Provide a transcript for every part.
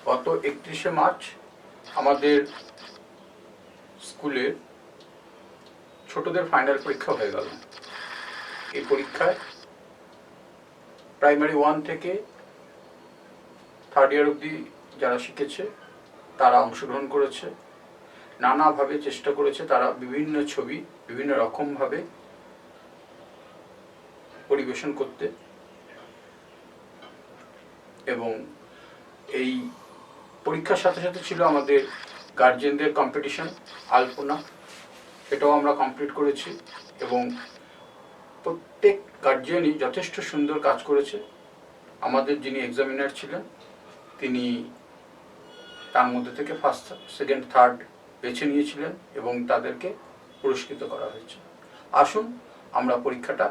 গত 31শে মার্চ আমাদের স্কুলের ছোটদের ফাইনাল পরীক্ষা হয়ে গেল। এই পরীক্ষায় প্রাইমারি 1 থেকে 3rd ইয়ার অবধি যারা শিখেছে তারা অংশগ্রহণ করেছে, নানাভাবে চেষ্টা করেছে, তারা বিভিন্ন ছবি বিভিন্ন রকমভাবে পরিবেশন করতে। এবং এই পরীক্ষার সাথে সাথে ছিল আমাদের গার্জেনদের কম্পিটিশন আলপনা, এটাও আমরা কমপ্লিট করেছি এবং প্রত্যেক গার্জিয়ানই যথেষ্ট সুন্দর কাজ করেছে। আমাদের যিনি এক্সামিনার ছিলেন তিনি তার মধ্যে থেকে 1st, 2nd, 3rd বেছে নিয়েছিলেন এবং তাদেরকে পুরস্কৃত করা হয়েছে। আসুন আমরা পরীক্ষাটা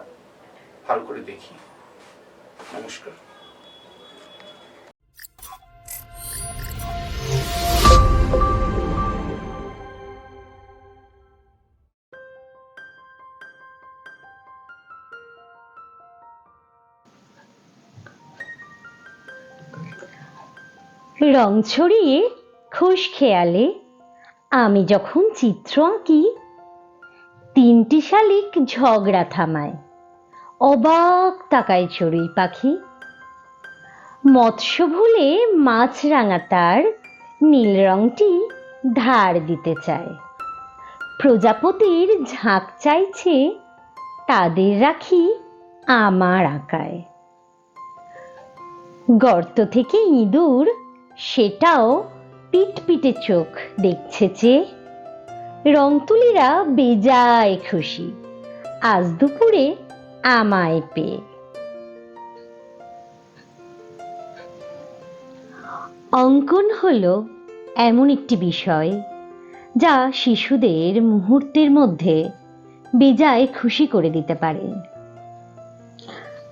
ভালো করে দেখি। নমস্কার। রং ছড়িয়ে খুশ খেয়ালে আমি যখন চিত্র আঁকি, 3টি শালিক ঝগড়া থামায়, অবাক তাকায় চড়ুই পাখি। মৎস্য ভুলে মাছরাঙা তার নীল রংটি ধার দিতে চায়। প্রজাপতির ঝাঁক চাইছে, তাদের রাখি আমার আঁকায়। গর্ত থেকে ইঁদুর সেটাও পিটপিটে চোখ দেখছে চেয়ে। রংতুলিরা বেজায় খুশি আজ দুপুরে আমায় পেয়ে। অঙ্কন হলো এমন একটি বিষয় যা শিশুদের মুহূর্তের মধ্যে বেজায় খুশি করে দিতে পারে।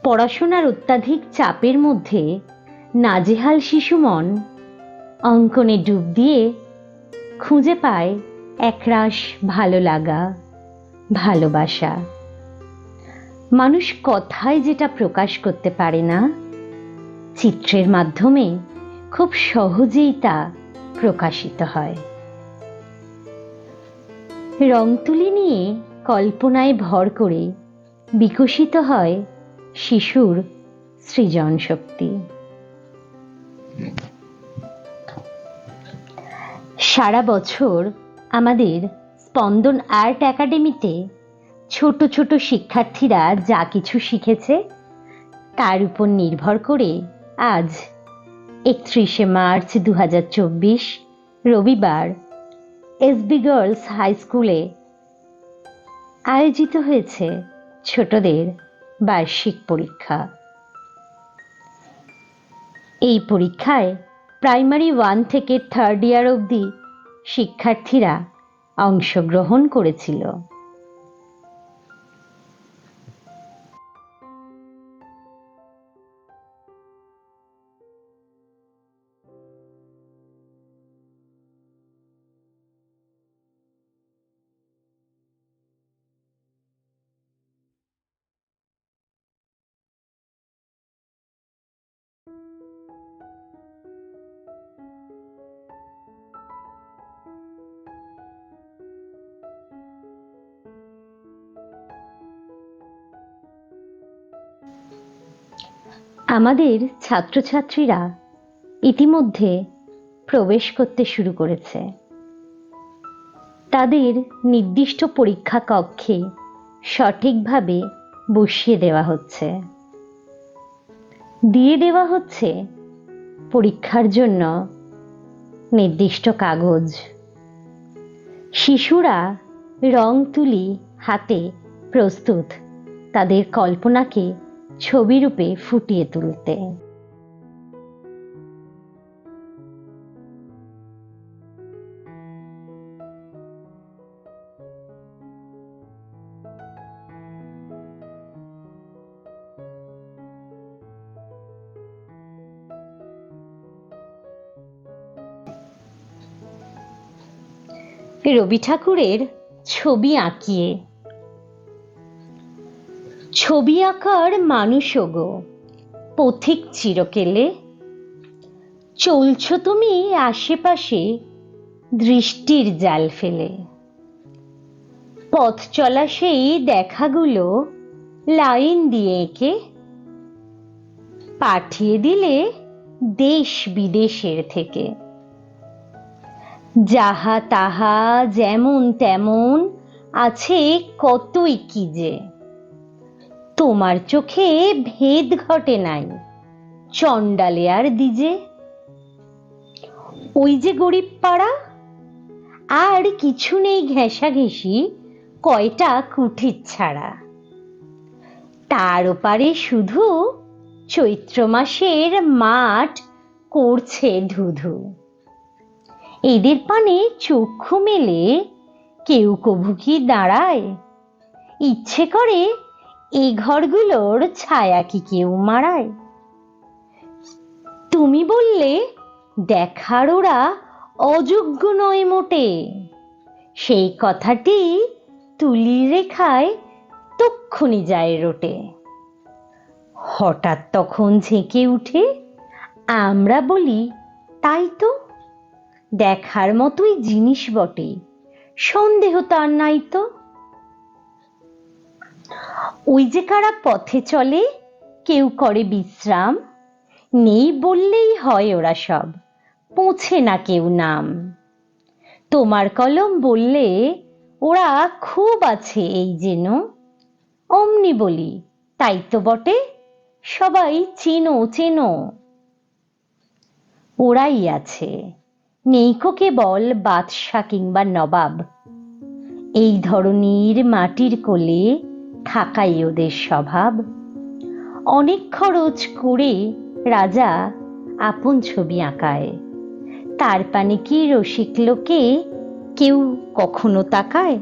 পড়াশোনার অত্যাধিক চাপের মধ্যে নাজেহাল শিশু মন অঙ্কনে ডুব দিয়ে খুঁজে পায় একরাশ ভালো লাগা, ভালোবাসা। মানুষ কথায় যেটা প্রকাশ করতে পারে না, চিত্রের মাধ্যমে খুব সহজেই তা প্রকাশিত হয়। রং তুলি নিয়ে কল্পনায় ভর করে বিকশিত হয় শিশুর সৃজন শক্তি। সারা বছর আমাদের স্পন্দন আর্ট একাডেমিতে ছোট ছোট শিক্ষার্থীরা যা কিছু শিখেছে তার উপর নির্ভর করে আজ 31শে মার্চ 2024 রবিবার এসবি গার্লস হাই স্কুলে আয়োজিত হয়েছে ছোটদের বার্ষিক পরীক্ষা। এই পরীক্ষায় প্রাইমারি 1 থেকে 3rd ইয়ার অবধি শিক্ষার্থীরা অংশগ্রহণ করেছিল। আমাদের ছাত্রছাত্রীরা ইতিমধ্যে প্রবেশ করতে শুরু করেছে। তাদের নির্দিষ্ট পরীক্ষা কক্ষে সঠিকভাবে বসিয়ে দেওয়া হচ্ছে। দিয়ে দেওয়া হচ্ছে পরীক্ষার জন্য নির্দিষ্ট কাগজ। শিশুরা রং তুলি হাতে প্রস্তুত তাদের কল্পনাকে ছবিরূপে ফুটিয়ে তুলতে। রবি ঠাকুরের ছবি আঁকিয়ে। ছবি আঁকার মানুষ গো পথিক চিরকেলে, চলছো তুমি আশেপাশে দৃষ্টির জাল ফেলে, পথ চলা সেই দেখাগুলো লাইন দিয়ে এঁকে পাঠিয়ে দিলে দেশ বিদেশের থেকে। যাহা তাহা যেমন তেমন আছে কতই কি যে, তোমার চোখে ভেদ ঘটে নাই চণ্ডালে আর দ্বিজে। ওই যে গরিব পাড়া, আর কিছু নেই ঘেঁষাঘেঁষি কয়টা কুঠির ছাড়া, তার ওপারে শুধু চৈত্র মাসের মাঠ করছে ধুধু। এদের পানে চক্ষু মেলে কেউ কভু কি দাঁড়ায়, ইচ্ছে করে এ ঘরগুলোর ছায়া কি কেউ মারায়। তুমি বললে দেখার ওরা অযোগ্য নয় মোটে, সেই কথাটি তুলির রেখায় তক্ষুনি যায় রটে। হঠাৎ তখন ঝেঁকে উঠে আমরা বলি, তাই তো, দেখার মতোই জিনিস বটে, সন্দেহ তার নাই তো। ওই যে কারা পথে চলে কেউ করে বিশ্রাম, নেই বললেই হয় ওরা সব, পোছে না কেউ নাম। তোমার কলম বললে ওরা খুব আছে এই যেন, অমনি বলি তাই তো বটে, সবাই চেনো চেনো। ওরাই আছে, নেইকো কেবল বাদশা কিংবা নবাব, এই ধরনীর মাটির কোলে থাকাই ওদের স্বভাব। অনেক খরচ করে রাজা আপন ছবি আঁকায়, তার পানে কি রসিক লোকে কেউ কখনো তাকায়।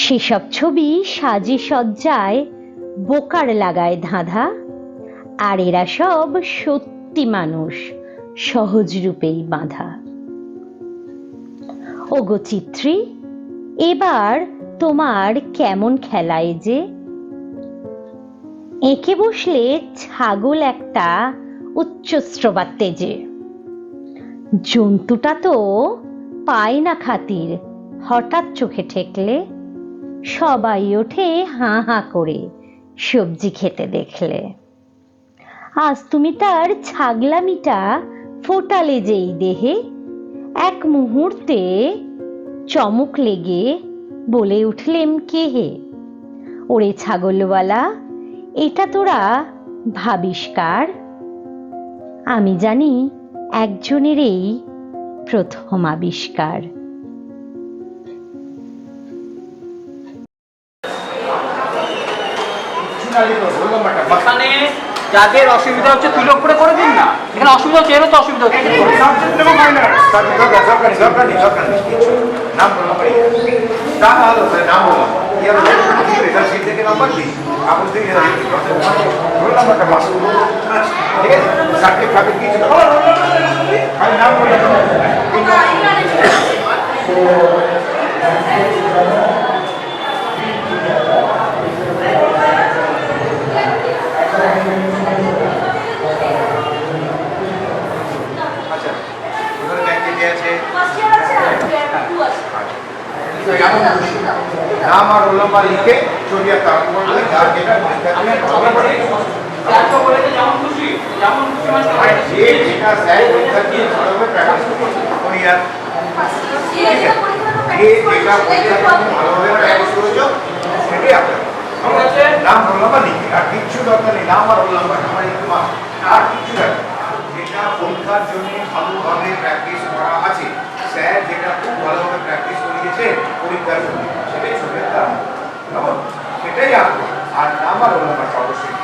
সেসব ছবি সাজে সজ্জায় বোকার লাগায় ধাঁধা, আর এরা সব সত্যি মানুষ সহজ রূপেই বাঁধা। ওগো চিত্রী, এবার তোমার কেমন খেলায় যে, এঁকে বসলে ছাগল একটা উচ্চস্রবাত তেজে। জন্তুটা তো পায় না খাতির, হঠাৎ চোখে ঠেকলে সবাই ওঠে হাঁ হাঁ করে সবজি খেতে দেখলে। আজ তুমি তার ছাগলামিটা ফোটালে যেই দেহে, এক মুহূর্তে চমক লেগে বলে উঠলেম কে হে। ওরে ছাগলওয়ালা, এটা তোরা ভাবিস কার? আমি জানি একজনের এই প্রথম আবিষ্কার। এখানে যাদের অসুবিধা হচ্ছে তুলে উপরে করে দিন না, এখানে অসুবিধা হচ্ছে, এরও তো অসুবিধা হচ্ছে। नाम और रोल नंबर लिखे चोरिया काम করবে যার যেটা যেমন খুশি মানে যে যেটা স্যার পরীক্ষা দিয়ে ভালোভাবে প্র্যাকটিস করি আর যে যেটা পরীক্ষা ভালোভাবে প্র্যাকটিস করেছো সেটাই আপনার নাম রোল নাম্বার লিখে আর কিছু দরকার নেই। নাম আর রোল নাম্বার আমার একটু আর কিছু দরকার যেটা পরীক্ষার জন্য ভালোভাবে প্র্যাকটিস করা আছে, স্যার যেটা খুব ভালোভাবে প্র্যাকটিস করিয়েছে পরীক্ষার জন্য সেটাই ছবির দাম, কেমন? সেটাই আসবে। আর নাম আর রোল নাম্বারটা অবশ্যই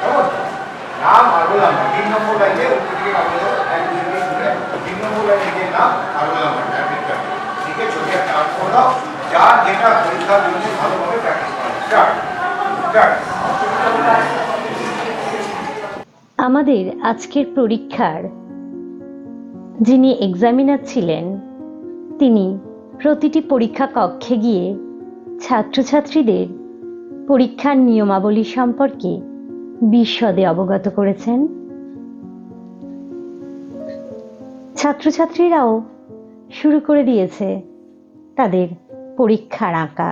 কেমন? নাম আর রোল নাম্বার 3 নম্বর লাইনে উপর দিকে কাগজে 1 2 3 শুনে 3 নম্বর লাইনে গিয়ে নাম আর রোল নাম্বারটা লিখতে হবে। ঠিক আছে, ছবি একটা আর্ট করে দাও যার যেটা পরীক্ষার জন্য ভালোভাবে প্র্যাকটিস করা। Start start. আমাদের আজকের পরীক্ষার যিনি এক্সামিনার ছিলেন, তিনি প্রতিটি পরীক্ষা কক্ষে গিয়ে ছাত্রছাত্রীদের পরীক্ষার নিয়মাবলী সম্পর্কে বিশদে অবগত করেছেন। ছাত্রছাত্রীরাও শুরু করে দিয়েছে তাদের পরীক্ষার আঁকা।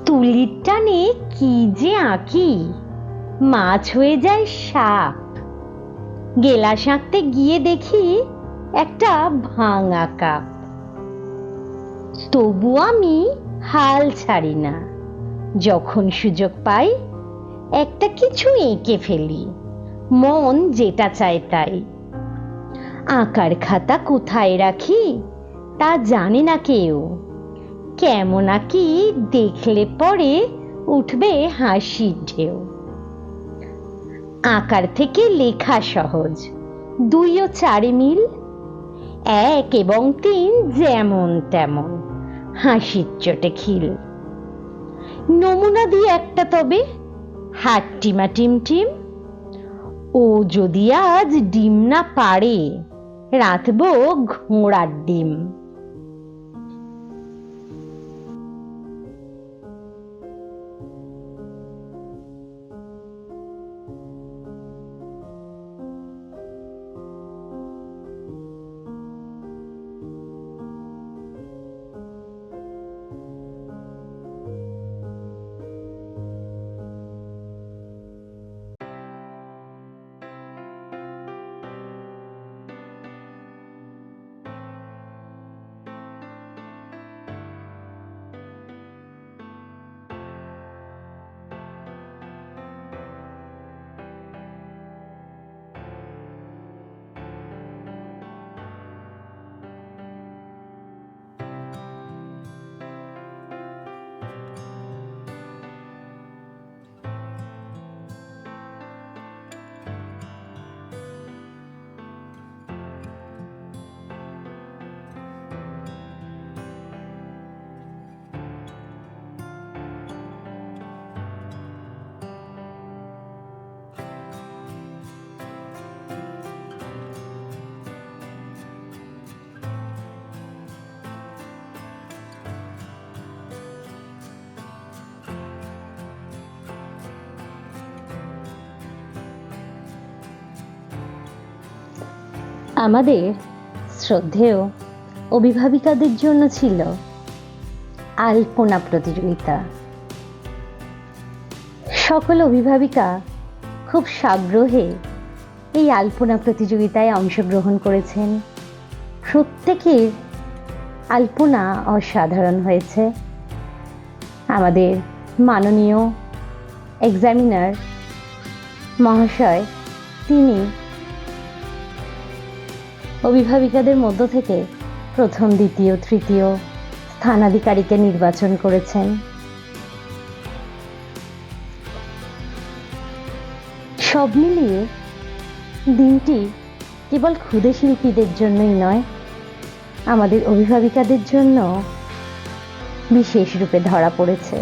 তুলির টানে কি যে আঁকি, মাছ হয়ে যায় সাপ। গেলাস আঁকতে গিয়ে দেখি একটা ভাঙা কাপ। তবু আমি হাল ছাড়ি না, যখন সুযোগ পাই একটা কিছু এঁকে ফেলি, মন যেটা চায় তাই। আঁকার খাতা কোথায় রাখি তা জানে না কেউ, কেমন আঁকি দেখলে পরে উঠবে হাসির ঢেউ। আঁকার থেকে লেখা সহজ, 2 ও 4 মিল, 1 এবং 3 যেমন তেমন, হাসির চোটে খিল। নমুনা দিয়ে একটা তবে, হাট্টিমা টিমটিম, ও যদি আজ ডিম না পারে রাঁধবো ঘোড়ার ডিম। আমাদের শ্রদ্ধেয় অভিভাবিকাদের জন্য ছিল আলপনা প্রতিযোগিতা। সকল অভিভাবিকা খুব সাগ্রহে এই আলপনা প্রতিযোগিতায় অংশগ্রহণ করেছেন। প্রত্যেকের আলপনা অসাধারণ হয়েছে। আমাদের মাননীয় এক্সামিনার মহাশয় তিনি অভিভাবিকাদের মধ্য থেকে প্রথম, দ্বিতীয়, তৃতীয় স্থানাধিকারীকে নির্বাচন করেছেন। সব মিলিয়ে দিনটি কেবল ক্ষুদে শিল্পীদের জন্যই নয়, আমাদের অভিভাবিকাদের জন্য বিশেষ রূপে ধরা পড়েছে।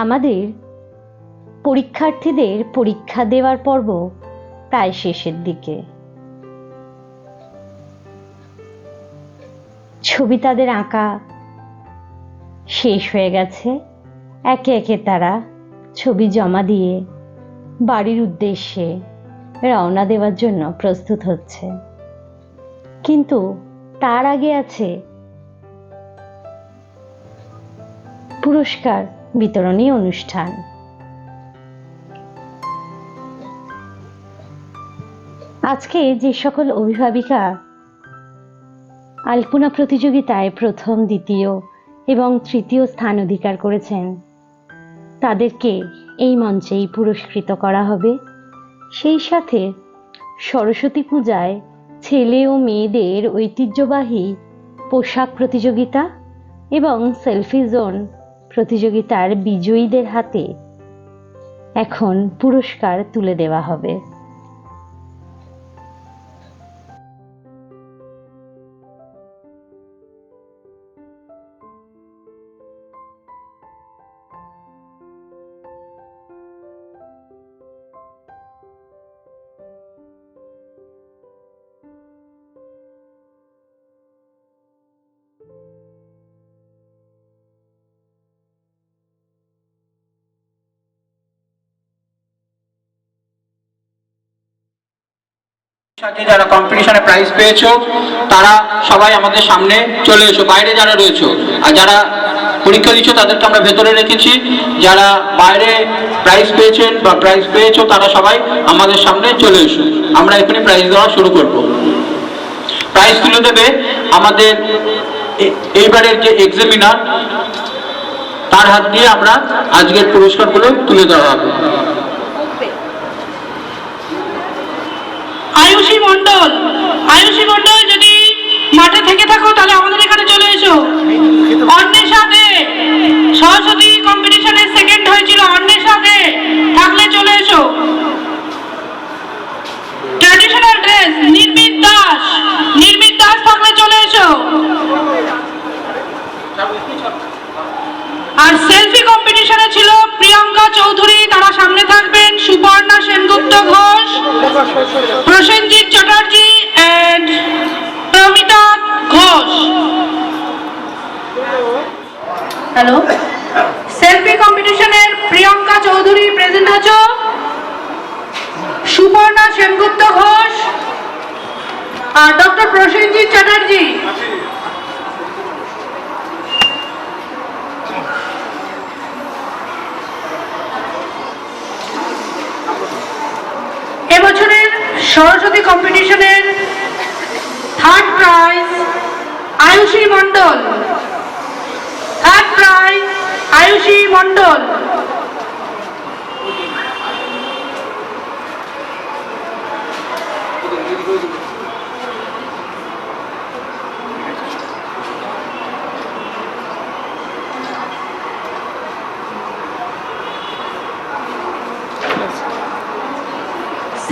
আমাদের পরীক্ষার্থীদের পরীক্ষা দেওয়ার পর্ব প্রায় শেষের দিকে। ছবি তাদের আঁকা শেষ হয়ে গেছে। একে একে তারা ছবি জমা দিয়ে বাড়ির উদ্দেশ্যে রওনা দেওয়ার জন্য প্রস্তুত হচ্ছে। কিন্তু তার আগে আছে পুরস্কার বিতরণী অনুষ্ঠান। আজকে যে সকল অভিভাবিকা আলপনা প্রতিযোগিতায় প্রথম, দ্বিতীয় এবং তৃতীয় স্থান অধিকার করেছেন, তাদেরকে এই মঞ্চেই পুরস্কৃত করা হবে। সেই সাথে সরস্বতী পূজায় ছেলে ও মেয়েদের ঐতিহ্যবাহী পোশাক প্রতিযোগিতা এবং সেলফি জোন প্রতিযোগিতার বিজয়ীদের হাতে এখন পুরস্কার তুলে দেওয়া হবে। সাথে যারা কম্পিটিশনে প্রাইজ পেয়েছো তারা সবাই আমাদের সামনে চলে এসো। বাইরে যারা রয়েছো আর যারা পরীক্ষা দিচ্ছ তাদেরকে আমরা ভেতরে রেখেছি। যারা বাইরে প্রাইজ পেয়েছেন বা প্রাইজ পেয়েছো তারা সবাই আমাদের সামনে চলে এসো। আমরা এখানে প্রাইজ দেওয়া শুরু করব। প্রাইজ তুলে দেবে আমাদের এইবারের যে এক্সামিনার, তার হাত দিয়ে আমরা আজকের পুরস্কারগুলো তুলে দেওয়া হবে। আয়ুষী মণ্ডল, আয়ুষী মণ্ডল যদি মাঠে থেকে থাকো তাহলে আমাদের এখানে চলে এসো। অন্বেষা দে, সরস্বতী কম্পিটিশনে সেকেন্ড হয়েছিল, অন্বেষা দে থাকলে চলে এসো। ট্র্যাডিশনাল ড্রেস নির্মিত দাস, নির্মিত দাস থাকলে চলে এসো। আর সেলফি কম্পিটিশনে ছিল প্রিয়াঙ্কা চৌধুরী, তারা সামনে থাকবেন। Suparna Sengupta Ghosh, Prosenjit Chatterjee and Pramita Ghosh. Hello, selfie কম্পিটিশনের প্রিয়াঙ্কা চৌধুরী প্রেজেন্ট আছো, সুপর্ণা সেনগুপ্ত ঘোষ আর ডক্টর প্রসেনজিৎ চ্যাটার্জি। এবছরের সরস্বতী কম্পিটিশনের third prize Ayushi Mondal, third prize Ayushi Mondal.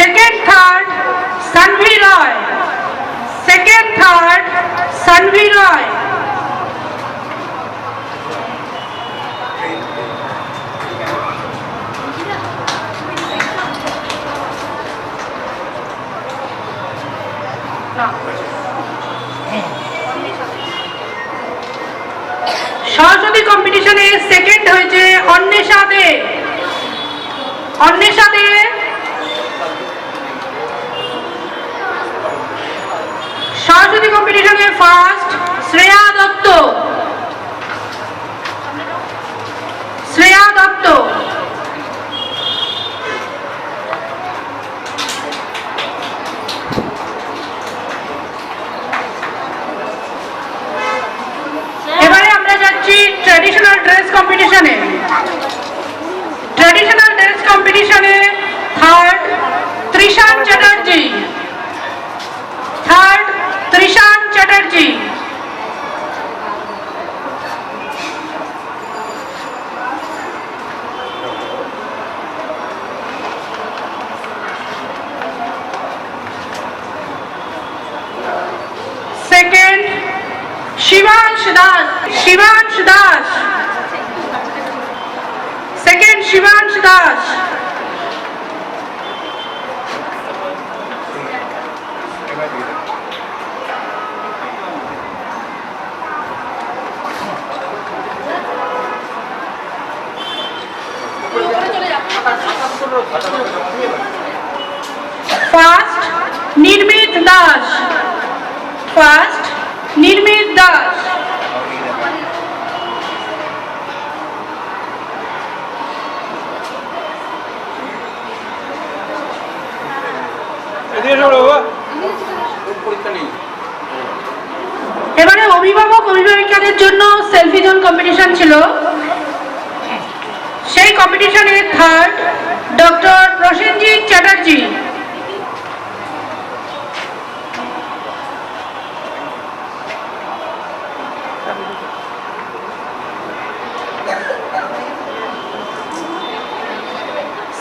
Second, third, Sanvi Roy. Second, third, Sanvi Roy. Saraswati কম্পিটিশনে সেকেন্ড হয়েছে অন্বেষা দে, অন্বেষা দে। সরস্বতী কম্পিটিশনে ফার্স্ট শ্রেয়া দত্ত, শ্রেয়া দত্ত। এবারে আমরা যাচ্ছি ট্র্যাডিশনাল ড্রেস কম্পিটিশনে। ট্র্যাডিশনাল ড্রেস কম্পিটিশনে third Trishan Chatterjee, third Trishan Chatterjee. Second Shibansh Das, Shibansh Das. First Nirmit Das, first Nirmit Das. এবারে অভিভাবক অভিভাবিকাদের জন্য সেলফি জোন কম্পিটিশন ছিল। সেই কম্পিটিশনে third doctor Prosenjit Chatterjee.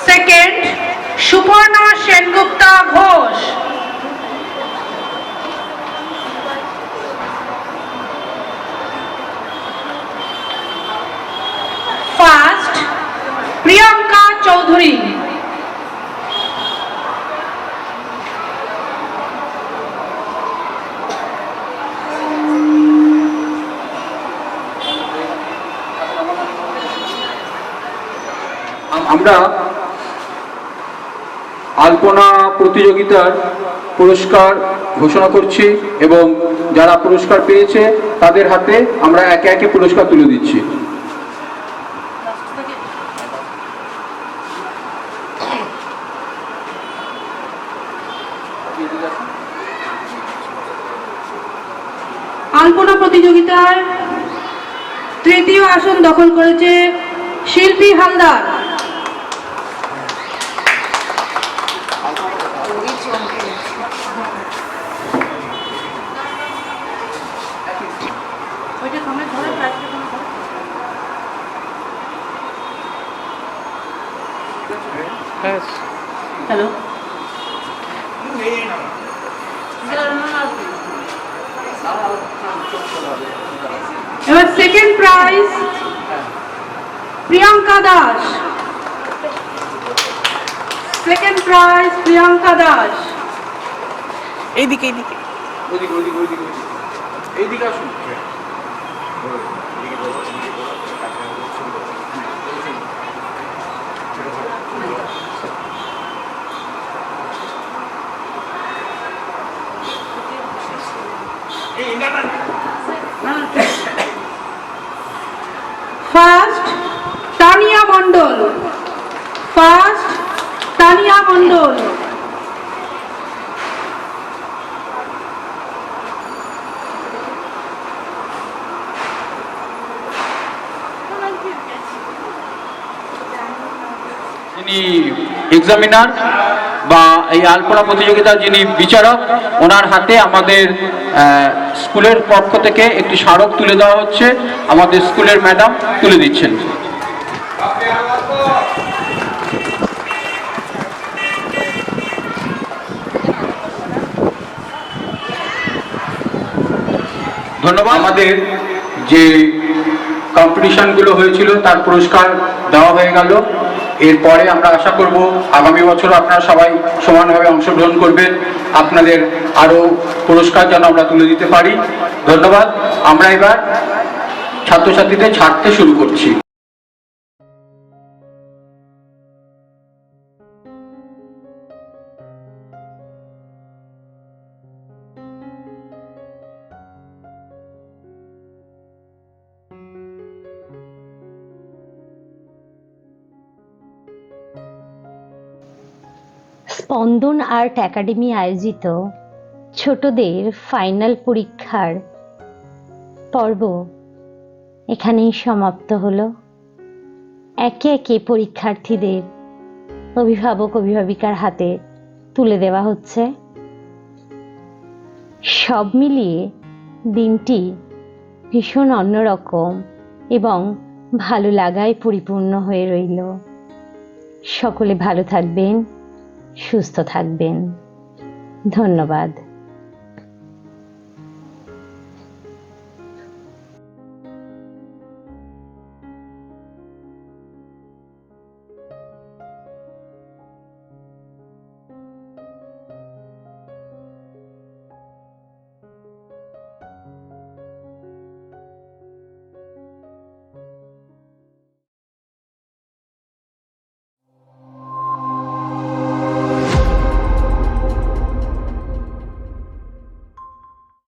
Second Suparna Sengupta Ghosh. First Priyanka Chowdhury. আমরা আলপনা প্রতিযোগিতার পুরস্কার ঘোষণা করছি এবং যারা পুরস্কার পেয়েছে তাদের হাতে আমরা একে একে পুরস্কার তুলে দিচ্ছি। আলপনা প্রতিযোগিতায় তৃতীয় আসন দখল করেছে শিল্পী হালদার। হ্যালো, এবার second prize Priyanka Das. Second prize Priyanka Das. এইদিকে এইদিকে এইদিকে আসুন। ফার্স্ট তানিয়া মণ্ডল। ফার্স্ট তানিয়া মণ্ডল। যিনি এক্সামিনার বা এই আলপনা প্রতিযোগিতার যিনি বিচারক, ওনার হাতে আমাদের স্কুলের পক্ষ থেকে একটি স্মারক তুলে দেওয়া হচ্ছে। আমাদের স্কুলের ম্যাডাম তুলে দিচ্ছেন। ধন্যবাদ। আমাদের যে কম্পিটিশনগুলো হয়েছিল তার পুরস্কার দেওয়া হয়ে গেল। এরপরে আমরা আশা করব আগামী বছর আপনারা সবাই সমানভাবে অংশগ্রহণ করবেন, আপনাদের আরও পুরস্কার যেন আমরা তুলে দিতে পারি। ধন্যবাদ। আমরা এবার ছাত্রছাত্রীদের ছাড়তে শুরু করছি। স্পন্দন আর্ট একাডেমি আয়োজিত ছোটদের ফাইনাল পরীক্ষার পর্ব এখানেই সমাপ্ত হলো। একে একে পরীক্ষার্থীদের অভিভাবক অভিভাবিকার হাতে তুলে দেওয়া হচ্ছে। সব মিলিয়ে দিনটি ভীষণ অন্যরকম এবং ভালো লাগায় পরিপূর্ণ হয়ে রইল। সকলে ভালো থাকবেন, সুস্থ থাকবেন। ধন্যবাদ।